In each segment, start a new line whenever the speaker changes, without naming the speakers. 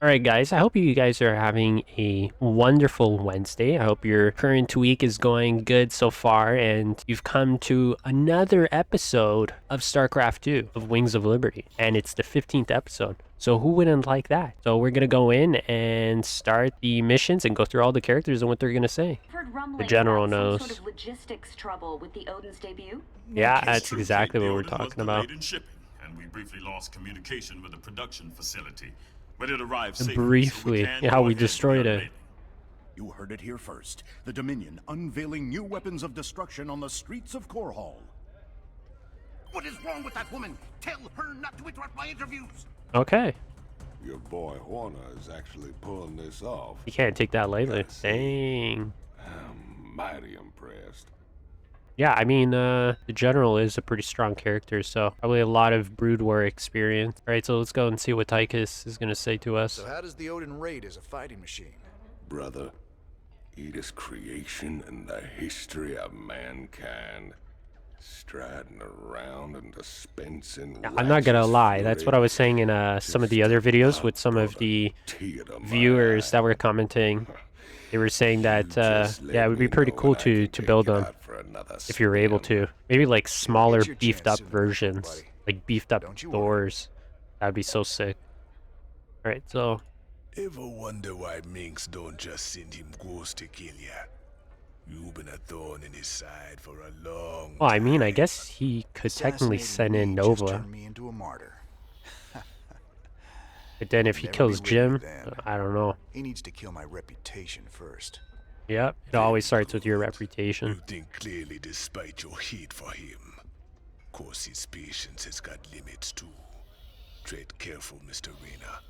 Alright guys, I hope you guys are having a wonderful Wednesday. I hope your current week is going good so far and you've come to another episode of Starcraft 2 of Wings of Liberty. And it's the 15th episode. So who wouldn't like that? So we're going to go in and start the missions and go through all the characters and what they're going to say. The general knows.
Sort of logistics trouble with the Odin's debut?
Yeah, that's exactly what we're talking about.
And we briefly lost communication with the production facility. But it arrived safely.
Briefly, yeah, we destroyed it.
You heard it here first. The Dominion unveiling new weapons of destruction on the streets of Korhal. What is wrong with that woman? Tell her not to interrupt my interviews.
Okay.
Your boy Horner is actually pulling this off.
You can't take that lightly. Dang.
I'm mighty impressed.
Yeah, I mean, the General is a pretty strong character, so probably a lot of Brood War experience. Alright, so let's go and see what Tychus is going to say to us.
So how does the Odin rate as a fighting machine?
Brother, it is creation and the history of mankind. Striding around and dispensing.
Yeah, I'm not gonna lie, that's what I was saying in some of the other videos with some of the viewers that were commenting. They were saying that, yeah, it would be pretty cool to build them if you're able to. Maybe like smaller, beefed up versions. Like beefed up Thors. That'd be so sick. Alright, so...
Ever wonder why Minx don't just send him ghosts to kill ya? You've been a thorn in his side for a long
Well, I mean, I guess he could technically send in Nova.
Turned me into a martyr.
But then if he kills Jim, I don't know.
He needs to kill my reputation first.
Yep, it always starts with your reputation.
You think clearly despite your hate for him. Of course his patience has got limits too. Tread careful, Mr. Raynor.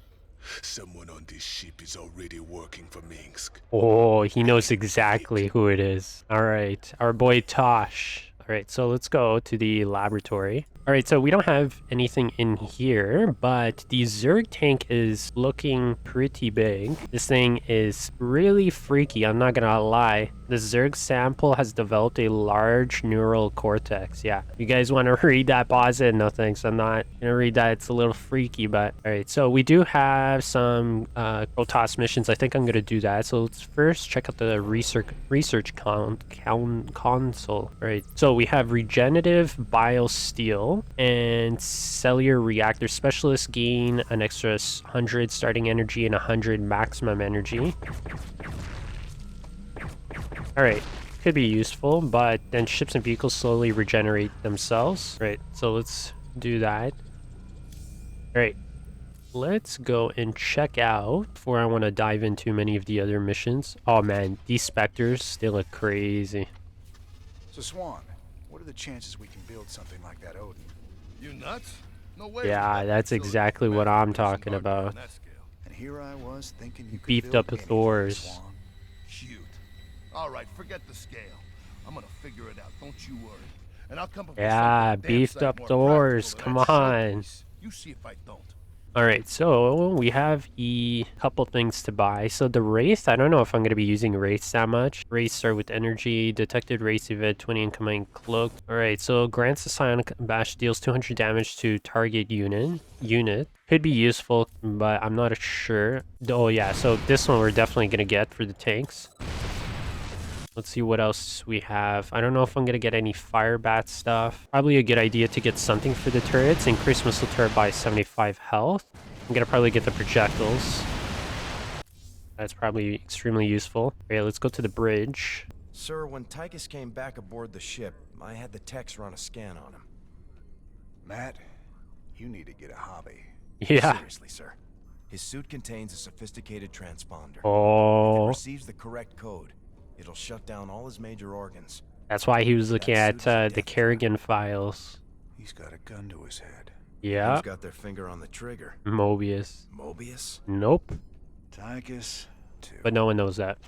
Someone on this ship is already working for Minsk.
Oh, he knows exactly who it is. Alright, our boy Tosh. Alright, so let's go to the laboratory. Alright, so we don't have anything in here, but the Zerg tank is looking pretty big. This thing is really freaky, I'm not gonna lie. The Zerg sample has developed a large neural cortex. Yeah, you guys want to read that? Pause it. No thanks, I'm not gonna read that. It's a little freaky, but alright, so we do have some Protoss missions. I think I'm gonna do that. So let's first check out the research console. Alright, so we have regenerative biosteel and cellular reactor specialist gain an extra 100 starting energy and 100 maximum energy. Alright, could be useful, but then ships and vehicles slowly regenerate themselves. Right, so let's do that. Alright, let's go and check out before I want to dive into many of the other missions. Oh man, these Spectres, they look crazy.
So Swan, what are the chances we can build something like that Odin?
You nuts? No way.
Yeah, that's exactly what I'm talking about.
And here I was thinking you could
Beefed
build
up
anything,
Thors.
Swan.
Cute. All right, forget the scale. I'm gonna figure it out. Don't you worry. And I'll come up with
Yeah,
something damn
beefed
sight
up
more
Thors.
practical
Come
than that
on.
showpiece. You see if I don't.
Alright, so we have a couple things to buy. So the Wraith, I don't know if I'm going to be using Wraiths that much. Wraiths start with energy, detected Wraith event 20 incoming cloaked. Alright, so grants a psionic bash, deals 200 damage to target unit. Could be useful, but I'm not sure. Oh yeah, so this one we're definitely going to get for the tanks. Let's see what else we have. I don't know if I'm going to get any fire bat stuff. Probably a good idea to get something for the turrets. Increase missile turret by 75 health. I'm going to probably get the projectiles. That's probably extremely useful. Okay, let's go to the bridge.
Sir, when Tychus came back aboard the ship, I had the techs run a scan on him.
Matt, you need to get a hobby.
Yeah.
Seriously, sir. His suit contains a sophisticated transponder. If it
Oh,
receives the correct code, it'll shut down all his major organs.
that's why he was looking at
That suit's
the
death
Kerrigan files.
He's got a gun to his head.
Yeah,
Who's got their finger on the trigger?
Mobius.
Mobius?
Nope,
Tychus, too.
but no one knows that.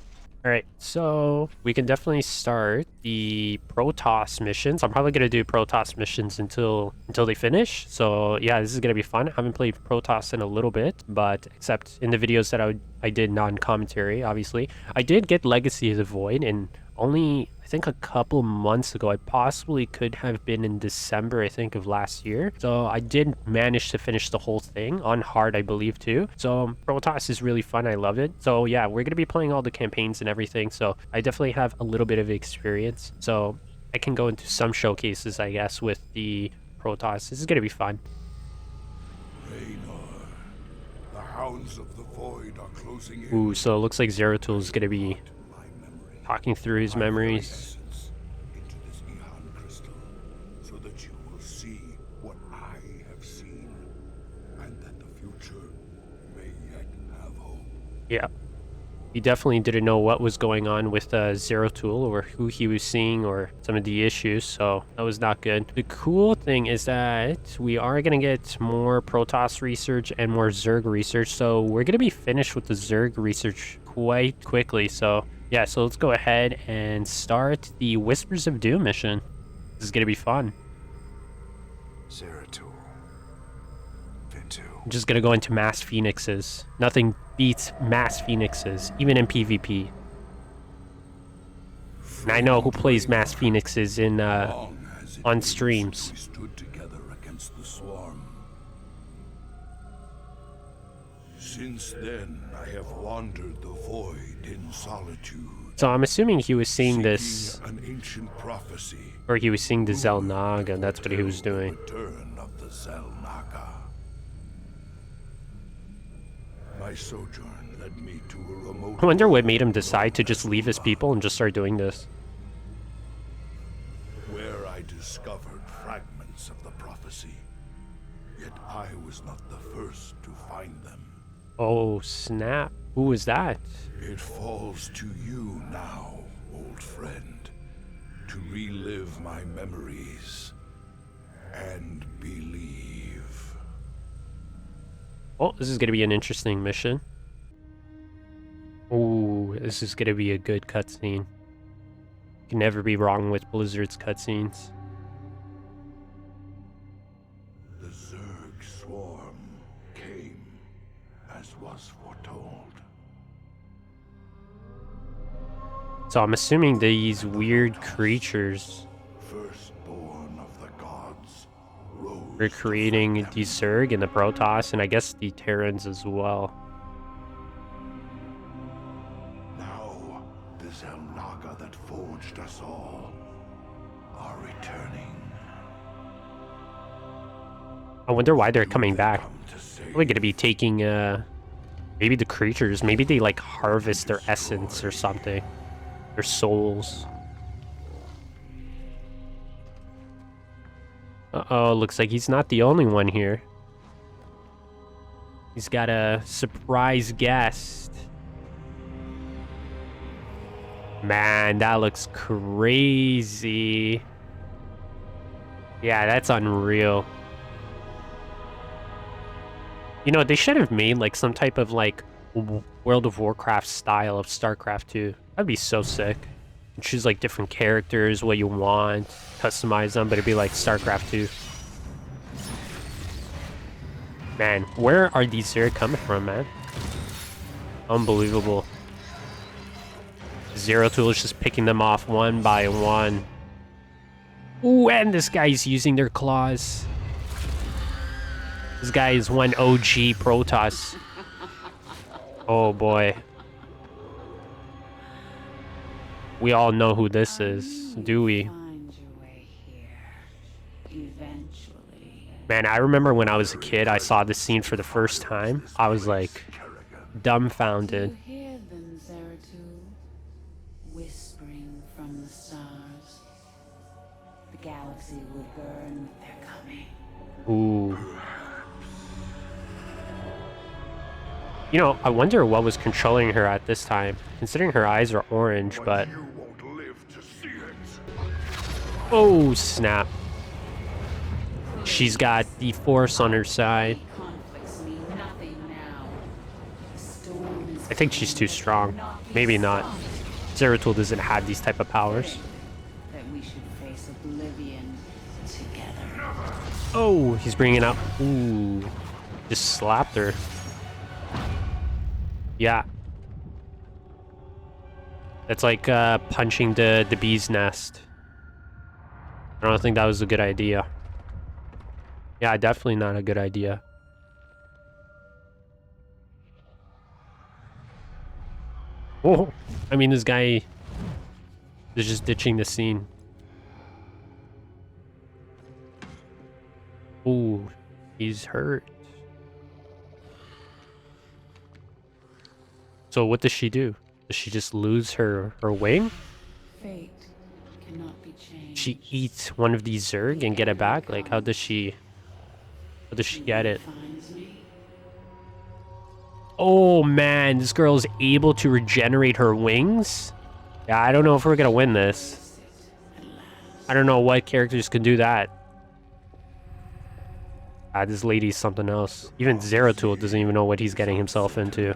Alright, so we can definitely start the Protoss missions. I'm probably going to do Protoss missions until they finish. So yeah, this is going to be fun. I haven't played Protoss in a little bit, but except in the videos that I did non-commentary, obviously. I did get Legacy of the Void, and only, I think, a couple months ago. I possibly could have been in December, I think, of last year. So I did manage to finish the whole thing on hard, I believe, too. So Protoss is really fun. I love it. So yeah, we're going to be playing all the campaigns and everything. So I definitely have a little bit of experience. So I can go into some showcases, I guess, with the Protoss. This is going to be fun.
Raynor, the hounds of the void are closing in.
Ooh, so it looks like Zeratul is going to be
My memory,
talking through his
my very
memories.
essence, into this Ihan crystal, so that you will see what I have seen, and that the future may yet have hope.
Yeah. He definitely didn't know what was going on with Zeratul or who he was seeing or some of the issues, so that was not good. The cool thing is that we are going to get more Protoss research and more Zerg research, so we're going to be finished with the Zerg research quite quickly. So yeah, so let's go ahead and start the Whispers of Doom mission. This is going to be fun.
Zeratul.
I'm just going to go into mass phoenixes. Nothing beats mass phoenixes, even in PvP. And I know who plays mass phoenixes in
Long has it
on
been
streams.
since we stood together against the swarm. Since then, I have wandered the void in solitude.
So I'm assuming he was seeing this,
Seeking an ancient prophecy.
or he was seeing the Zelnaga. That's what he was doing.
Return of the Zelnaga. My sojourn led me to a remote.
I wonder what made him decide to just leave his people and just start doing this.
Where I discovered fragments of the prophecy. Yet I was not the first to find them.
Oh, snap. Who was that?
It falls to you now, old friend, to relive my memories and believe.
Oh, this is going to be an interesting mission. Ooh, this is going to be a good cutscene. Can never be wrong with Blizzard's cutscenes.
The Zerg swarm came as was foretold.
So I'm assuming these weird creatures
Firstborn of the gods rose.
are creating the Zerg and the Protoss, and I guess the Terrans as well.
Now, the Zelnaga that forged us all are returning.
I wonder why they're coming back.
Come to save
Probably going to be taking, maybe the creatures. Maybe they, like, harvest their essence or something. Their souls. Uh-oh, looks like he's not the only one here. He's got a surprise guest. Man, that looks crazy. Yeah, that's unreal. You know, they should have made, like, some type of, like, World of Warcraft style of Starcraft 2. That'd be so sick. You choose, like, different characters, what you want, customize them, but it'd be like Starcraft 2. Man, where are these Zerg coming from, man? Unbelievable. Zeratul is just picking them off one by one. Ooh, and this guy's using their claws. This guy is one OG Protoss. Oh boy. We all know who this is, do we?
Find your way here. Eventually.
Man, I remember when I was a kid, I saw this scene for the first time. I was like, dumbfounded.
You hear them, Zeratul, whispering from the stars. The galaxy will burn with their coming.
Ooh. You know, I wonder what was controlling her at this time, considering her eyes are orange, but...
You won't live to see it.
Oh, snap. She's got the Force on her side.
Conflicts mean nothing now. The storm is
I think she's too strong. Maybe not. Zeratul doesn't have these type of powers.
that we should face oblivion together.
Oh, he's bringing up... Ooh. Just slapped her. Yeah. That's like punching the bee's nest. I don't think that was a good idea. Yeah, definitely not a good idea. Oh, I mean, this guy is just ditching the scene. Ooh, he's hurt. So what does she do? Does she just lose her wing?
Fate cannot be changed.
She eats one of these Zerg and get it back? Like, how does she get it?
Finds me.
Oh man, this girl is able to regenerate her wings? Yeah, I don't know if we're gonna win this. I don't know what characters can do that. Ah, this lady's something else. Even Zeratul doesn't even know what he's getting himself into.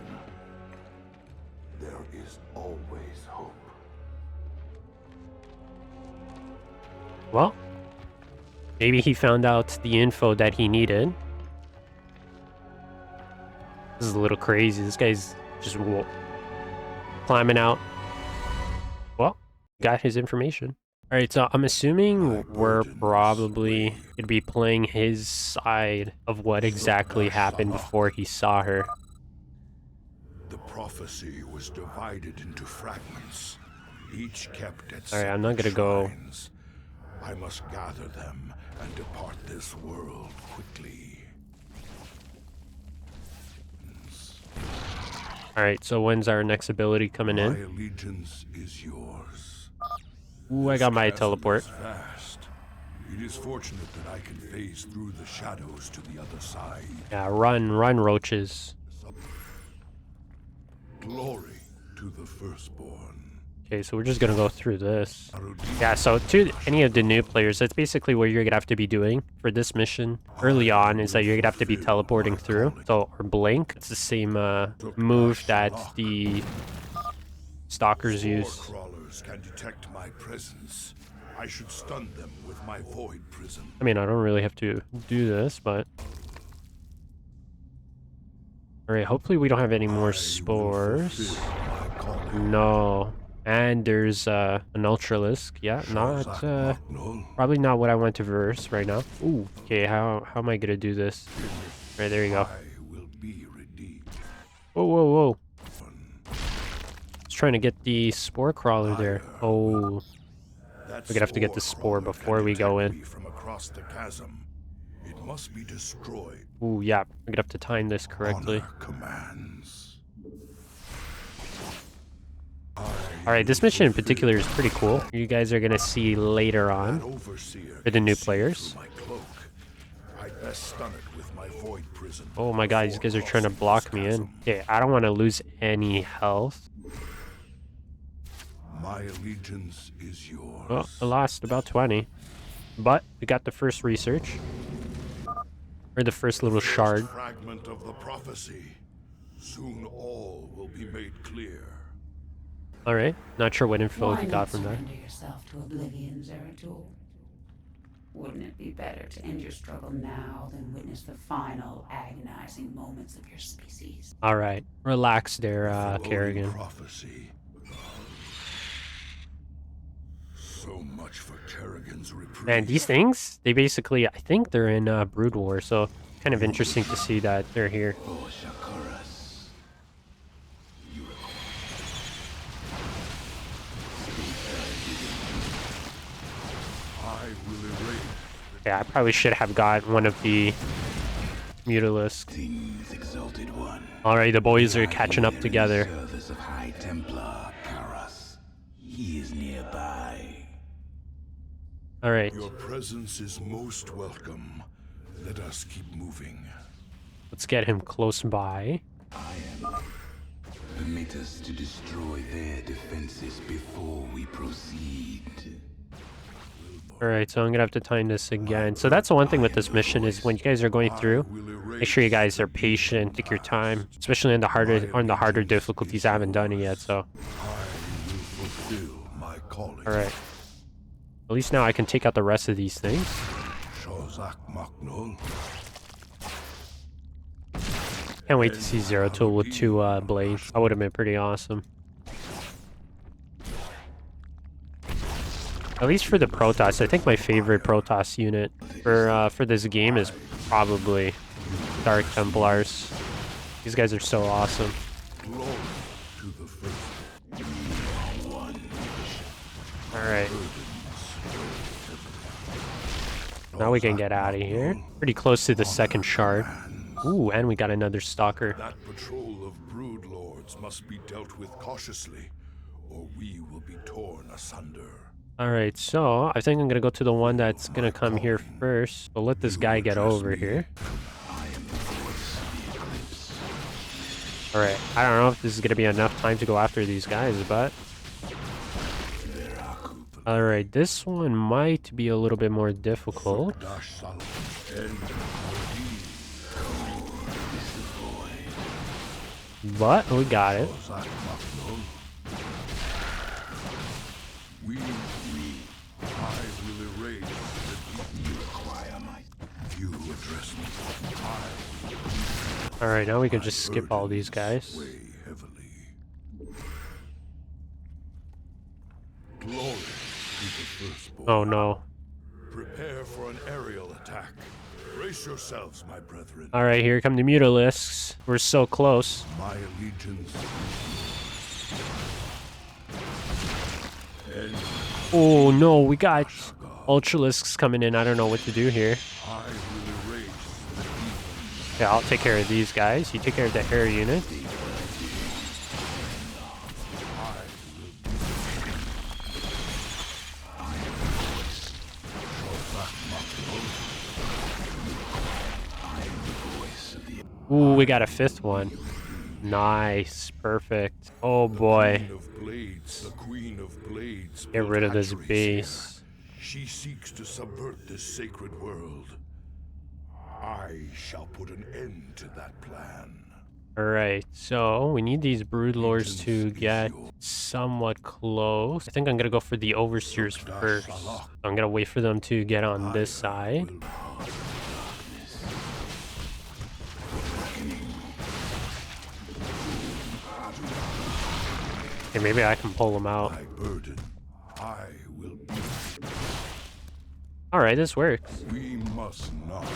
There is always hope.
Well, maybe he found out the info that he needed. This is a little crazy. This guy's just climbing out. Well, got his information. All right, so I'm assuming we're probably going to be playing his side of what exactly happened before he saw her.
The prophecy was divided into fragments, each kept at
All right, I'm not
separate
gonna go.
shrines. I must gather them and depart this world quickly.
All right, so when's our next ability coming
My
in?
allegiance is yours.
Ooh, I got my
Chasm
teleport.
is vast. It is fortunate that I can phase through the shadows to the other side.
Yeah, run, roaches.
Glory to the firstborn.
Okay, so we're just gonna go through this. Yeah, so to any of the new players, that's basically what you're gonna have to be doing for this mission early on, is that you're gonna have to be teleporting through. So, or blink. It's the same move that the stalkers use.
Spore crawlers can detect my presence. I should stun them with my void prism.
I mean, I don't really have to do this, but... Alright, hopefully we don't have any more spores. No. And there's an Ultralisk. Yeah, not probably not what I want to verse right now. Ooh, okay, how am I gonna do this? Right, there you go.
I will be redeemed.
Whoa, whoa, whoa. Just trying to get the spore crawler there. Oh, we're gonna have to get the spore before we go in.
From across the chasm. It must be destroyed.
Ooh, yeah, we're gonna have to time this correctly.
Honor commands.
Alright, this mission in particular is pretty cool. You guys are gonna see later on
Overseer
for the new
can see
players.
through my cloak. I'd best stun it with my void prism.
Oh my god, these guys are trying to block me in. Okay, I don't want to lose any health.
My allegiance is yours.
Well, I lost about 20. But we got the first research. Or the first little shard.
Fragment of the prophecy. Soon all will be made clear.
Alright, not sure what info
Why
he
not
got from that.
surrender yourself to oblivion, Zeratul? Wouldn't it be better to end your struggle now than witness the final agonizing moments of your species?
Alright, relax there,
Following
Kerrigan.
prophecy. So much for Kerrigan's reprieve.
Man, these things, they basically, I think they're in Brood War, so kind of interesting to see that they're here.
I will erase.
Yeah, I probably should have got one of the Mutalisks.
Things exalted one.
Alright, the boys are catching up together.
Service of High Templar Karas. He is nearby.
Alright,
Your presence is most welcome. Let us keep moving.
let's get him close by.
Permit us to destroy their defenses before we proceed.
Alright, so I'm gonna have to time this again. So that's the one thing with this mission is when you guys are going through, make sure you guys are patient, take your time, especially on the harder difficulties. I haven't done it yet, so.
I will fulfill my calling.
Alright. At least now I can take out the rest of these things.
Shozak Maknul.
Can't wait to see Zeratul with two blades. That would have been pretty awesome. At least for the Protoss, I think my favorite Protoss unit for this game is probably Dark Templars. These guys are so awesome. Alright. Now we can get out of here. Pretty close to the second shard. Ooh, and we got another stalker.
That patrol of brood lords must be dealt with cautiously, or we will be torn asunder.
Alright, so I think I'm gonna go to the one that's gonna come here first. So let this guy get over here. Alright, I don't know if this is gonna be enough time to go after these guys, but... Alright, this one might be a little bit more difficult. But we got it. Alright, now we can just skip all these guys. Oh no.
Prepare for an aerial attack. Brace yourselves, my brethren.
Alright, here come the Mutalisks. We're so close.
My allegiance.
Oh no, we got Ultralisks coming in. I don't know what to do here. Yeah, I'll take care of these guys. You take care of the air unit. Ooh, we got a fifth one. Nice, perfect. Oh boy. Get rid of this base.
She seeks to subvert this sacred world. I shall put an end to that plan.
Alright, so we need these broodlords to get somewhat close. I think I'm gonna go for the overseers first. So I'm gonna wait for them to get on this side. Okay, maybe I can pull them out. Alright, this works.
We must not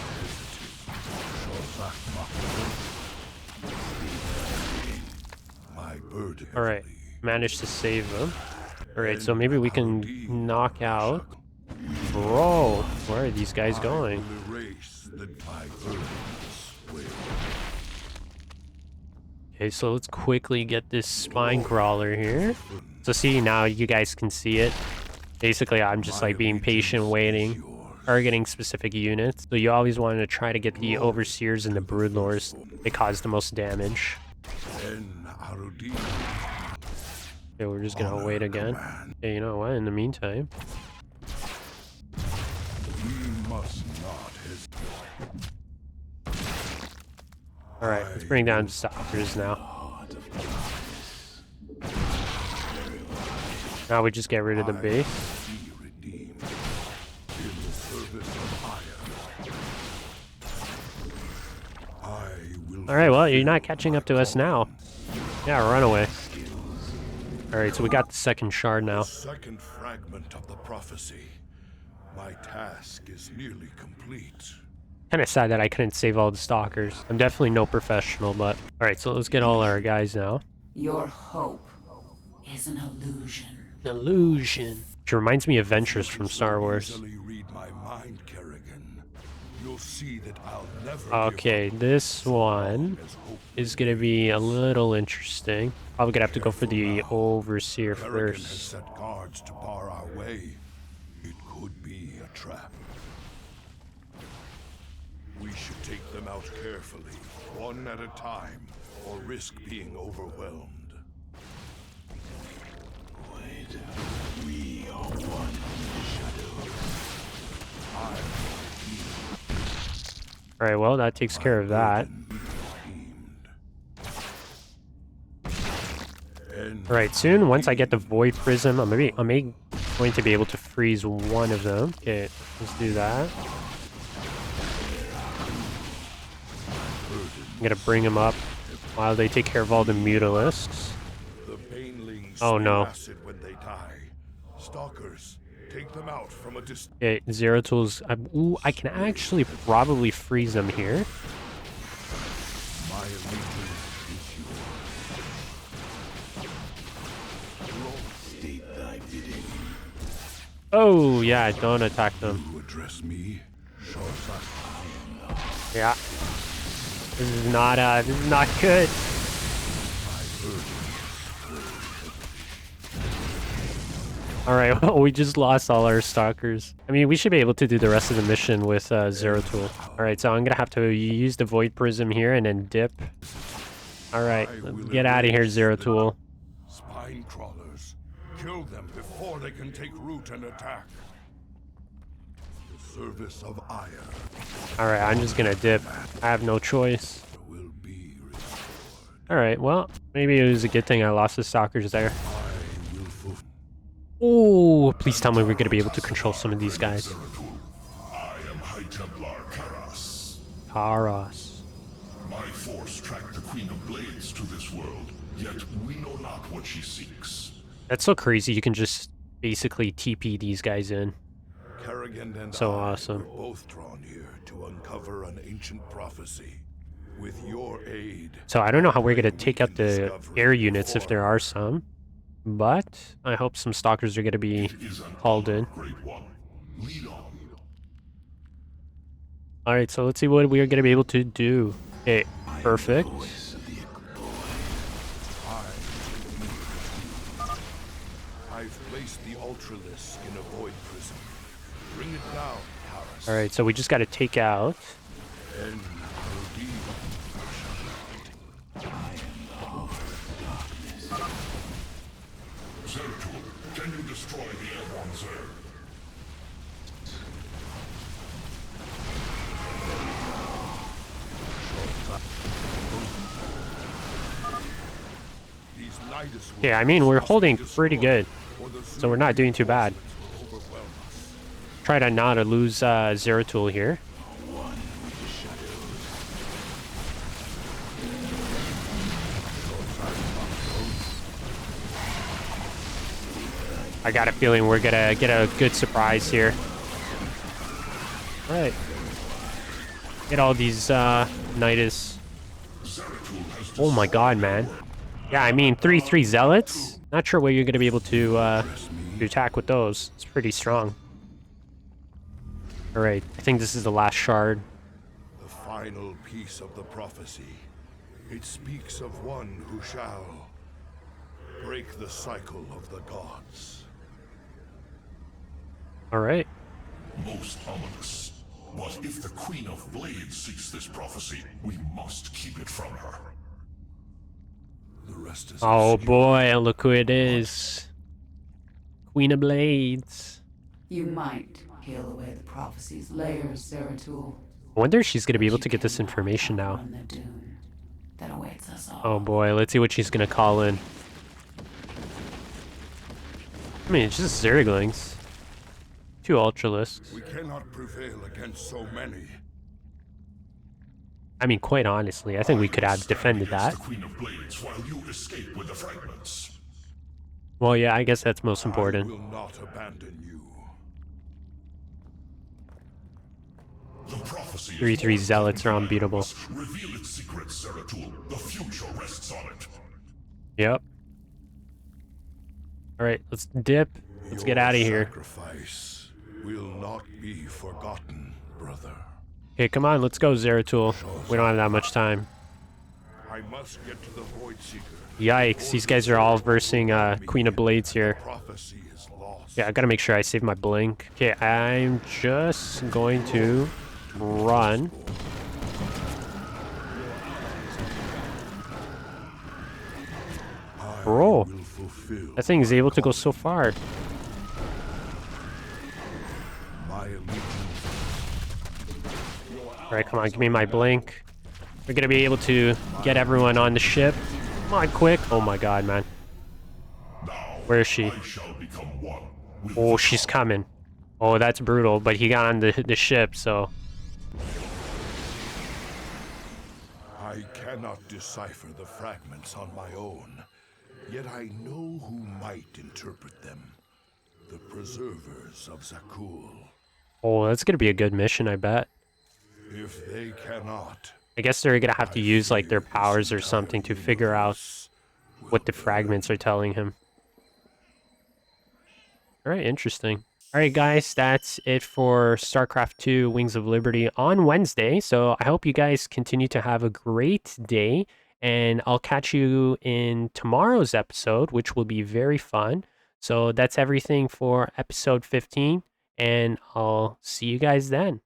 Alright, managed to save them. Alright, so maybe we can knock out... Bro, where are these guys going? Okay, so let's quickly get this spine crawler here. So see, now you guys can see it. Basically, I'm just like being patient, waiting, targeting specific units. So you always want to try to get the overseers and the broodlords. They cause the most damage. Okay, we're just gonna wait again. Okay, you know what? In the meantime, alright, let's bring down stalkers now. Now we just get rid of the base. Alright, well, you're not catching up to us now. Yeah, run away. Alright, so we got the second shard now.
Second fragment of the prophecy. My task is nearly complete.
Kind of sad that I couldn't save all the stalkers. I'm definitely no professional, but... Alright, so let's get all our guys now.
Your hope is an illusion.
An illusion. Which reminds me of Ventress from Star Wars.
Read my mind, Kerrigan. You'll see that I'll never
Okay, this one is gonna be a little interesting. Probably gonna have to go for the overseer
Kerrigan has
first.
set guards to bar our way. It could be a trap. We should take them out carefully, one at a time, or risk being overwhelmed.
Wait, we are one in the shadows.
Alright, well, that takes care of that. Alright, soon, once I get the Void Prism, I'm going to be able to freeze one of them. Okay, let's do that. I'm gonna bring him up while they take care of all the Mutalisks.
The banelings
Oh no.
acid when they die. Stalkers, Take them out from a distance.
Okay, Zeratul's. Ooh, I can actually probably freeze them here.
My allegiance is yours.
State thy bidding.
Oh, yeah, don't attack them.
You address me,
Yeah. This is not good. Alright, well, we just lost all our stalkers. I mean, we should be able to do the rest of the mission with Zeratul. Alright, so I'm gonna have to use the Void Prism here and then dip. Alright, get out of here, Zeratul.
Spine crawlers. Kill them before they can take root and attack. The service of ire
Alright, I'm just gonna dip. I have no choice.
will be restored.
Alright, well, maybe it was a good thing I lost the stalkers there.
I will fulfill.
Oh, please tell me we're gonna be able to control some of these guys.
I am High Templar Karas.
Karas.
My force tracked the Queen of Blades to this world, yet we know not what she seeks.
That's so crazy, you can just basically TP these guys in.
Kerrigan and
So
I
awesome.
were both drawn here to uncover an ancient prophecy. With your aid,
So I don't know how we're gonna take out the air units if there are some. But I hope some stalkers are gonna be
It is an
hauled in.
great one. Lead on.
Alright, so let's see what we are gonna be able to do. Okay, perfect.
Voice of the
I've placed the Ultralisk in a void prism. Bring it down, Harris.
Alright, so we just gotta take out.
End the deed.
Zeratul, can you destroy the airborne Zer?
These Nidus
Yeah, I mean, we're holding pretty good. So we're not doing too bad. Try to not to lose Zeratul here. I got a feeling we're gonna get a good surprise here. Alright. Get all these Nidus. Oh my god, man. Yeah, I mean 3-3 zealots? Not sure what you're gonna be able to attack with those. It's pretty strong. Alright, I think this is the last shard.
The final piece of the prophecy. It speaks of one who shall break the cycle of the gods.
Alright.
Most ominous. But if the Queen of Blades seeks this prophecy, we must keep it from her.
The rest is
Oh
obscure.
boy, look who it is. Queen of Blades.
You might peel away the prophecy's layers, Zeratul.
I wonder if she's gonna be able to get this information now.
On the doom that awaits us all.
Oh boy, let's see what she's gonna call in. I mean, it's just Zerglings. 2 Ultralisks.
We cannot prevail against so many.
I mean, quite honestly, I think we could have defended that.
The Queen of Blades while you escape with the fragments.
Well, yeah, I guess that's most
I
important.
will not abandon you.
The prophecy
3-3 zealots are unbeatable.
Reveal its secrets, Zeratul. The future rests on it.
Yep. Alright, let's dip. Let's get out of here.
Sacrifice will not be forgotten, brother.
Okay, come on, let's go, Zeratul. We don't have that much time.
I must get to the Void Seeker.
Yikes, these guys are all versing Queen of Blades here.
Prophecy is lost.
Yeah, I gotta make sure I save my blink. Okay, I'm just going to run. Bro,
Will fulfill
that thing is able to go so far.
my allegiance.
Alright, come on, give me my blink. We're gonna be able to get everyone on the ship. Come on, quick. Oh my god, man. Where is she?
I shall become one with
Oh, she's coming. Oh, that's brutal, but he got on the ship, so...
I cannot decipher the fragments on my own, yet I know who might interpret them. The preservers of Zeratul.
Oh, that's gonna be a good mission, I bet.
If they cannot,
I guess they're gonna have to
I
use like their
fear this
powers or
entire
something to figure out
universe will
what the
burn.
fragments are telling him. Alright, interesting. Alright guys, that's it for StarCraft 2 Wings of Liberty on Wednesday. So I hope you guys continue to have a great day. And I'll catch you in tomorrow's episode, which will be very fun. So that's everything for episode 15. And I'll see you guys then.